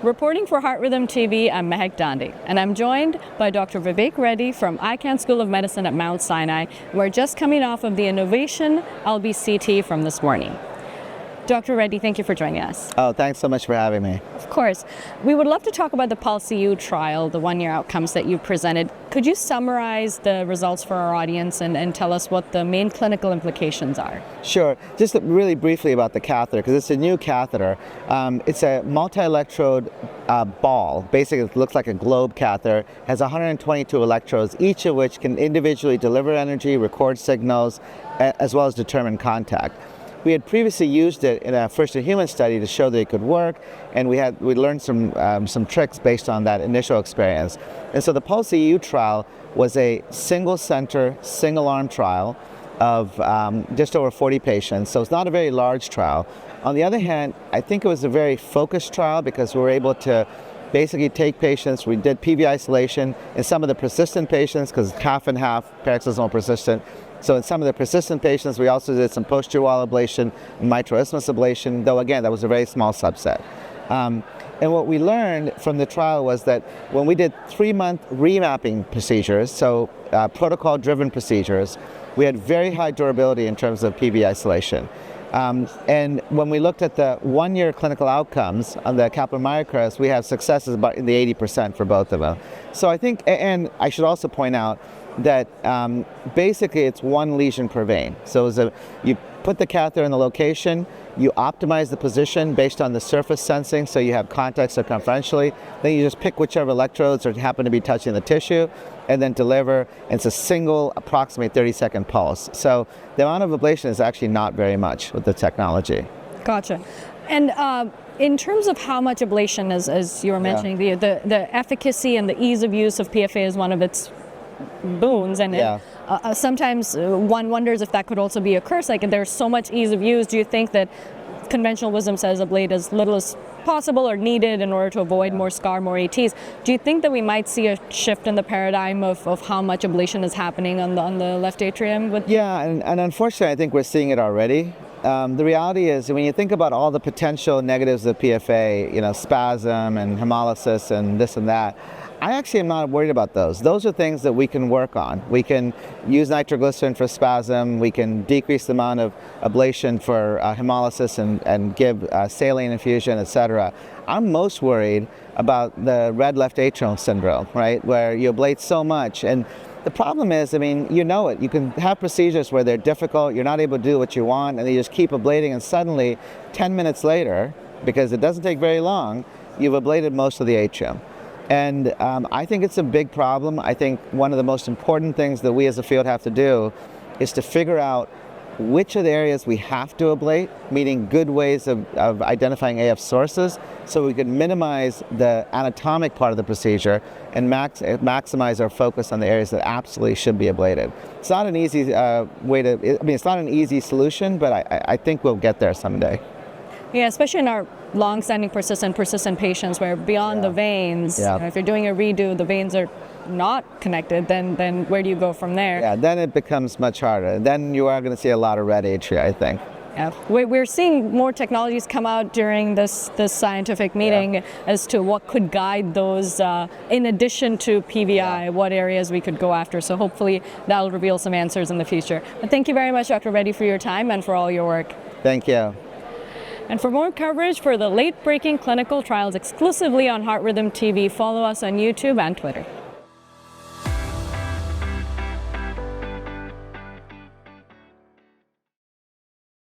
Reporting for Heart Rhythm TV, I'm Mehak Dhande, and I'm joined by Dr. Vivek Reddy from Icahn School of Medicine at Mount Sinai. We're just coming off of the Innovation LBCT from this morning. Dr. Reddy, thank you for joining us. Oh, thanks so much for having me. Of course. We would love to talk about the Pulse-EU trial, the one-year outcomes that you presented. Could you summarize the results for our audience and tell us what the main clinical implications are? Sure. Just really briefly about the catheter, because it's a new catheter. It's a multi-electrode ball. Basically, it looks like a globe catheter. Has 122 electrodes, each of which can individually deliver energy, record signals, as well as determine contact. We had previously used it in a first-in-human study to show that it could work, and we learned some tricks based on that initial experience. And so the Pulse-EU trial was a single-center, single-arm trial of just over 40 patients, so it's not a very large trial. On the other hand, I think it was a very focused trial because we were able to basically take patients, we did PV isolation in some of the persistent patients, because half and half paroxysmal persistent. So in some of the persistent patients, we also did some posterior wall ablation and mitral isthmus ablation, though again, that was a very small subset. And what we learned from the trial was that when we did 3-month remapping procedures, so protocol-driven procedures, we had very high durability in terms of PV isolation. And when we looked at the 1-year clinical outcomes on the Kaplan-Meier curves, we have successes about in the 80% for both of them. So I think, and I should also point out that basically it's one lesion per vein. So you put the catheter in the location, you optimize the position based on the surface sensing, so you have contact circumferentially, then you just pick whichever electrodes happen to be touching the tissue, and then deliver. It's a single, approximately 30-second pulse. So the amount of ablation is actually not very much with the technology. Gotcha. And in terms of how much ablation, as you were mentioning, the efficacy and the ease of use of PFA is one of its boons, and sometimes one wonders if that could also be a curse. Like, there's so much ease of use. Do you think that conventional wisdom says ablate as little as possible or needed in order to avoid more scar, more ATs? Do you think that we might see a shift in the paradigm of how much ablation is happening on the left atrium? Yeah, and unfortunately, I think we're seeing it already. The reality is, when you think about all the potential negatives of PFA, spasm and hemolysis and this and that, I actually am not worried about those. Those are things that we can work on. We can use nitroglycerin for spasm, we can decrease the amount of ablation for hemolysis and give saline infusion, etc. I'm most worried about the red left atrial syndrome, right, where you ablate so much. And the problem is, you know it. You can have procedures where they're difficult, you're not able to do what you want, and you just keep ablating, and suddenly, 10 minutes later, because it doesn't take very long, you've ablated most of the atrium. And I think it's a big problem. I think one of the most important things that we as a field have to do is to figure out which of the areas we have to ablate, meaning good ways of identifying AF sources, so we can minimize the anatomic part of the procedure and maximize our focus on the areas that absolutely should be ablated. It's not an easy it's not an easy solution, but I think we'll get there someday. Yeah, especially in our long-standing persistent patients where beyond the veins, if you're doing a redo, the veins are not connected, then where do you go from there? Yeah, then it becomes much harder. Then you are going to see a lot of red atria, I think. Yeah, we're seeing more technologies come out during this scientific meeting as to what could guide those, in addition to PVI, what areas we could go after. So hopefully that'll reveal some answers in the future. But thank you very much, Dr. Reddy, for your time and for all your work. Thank you. And for more coverage for the late-breaking clinical trials exclusively on Heart Rhythm TV, follow us on YouTube and Twitter.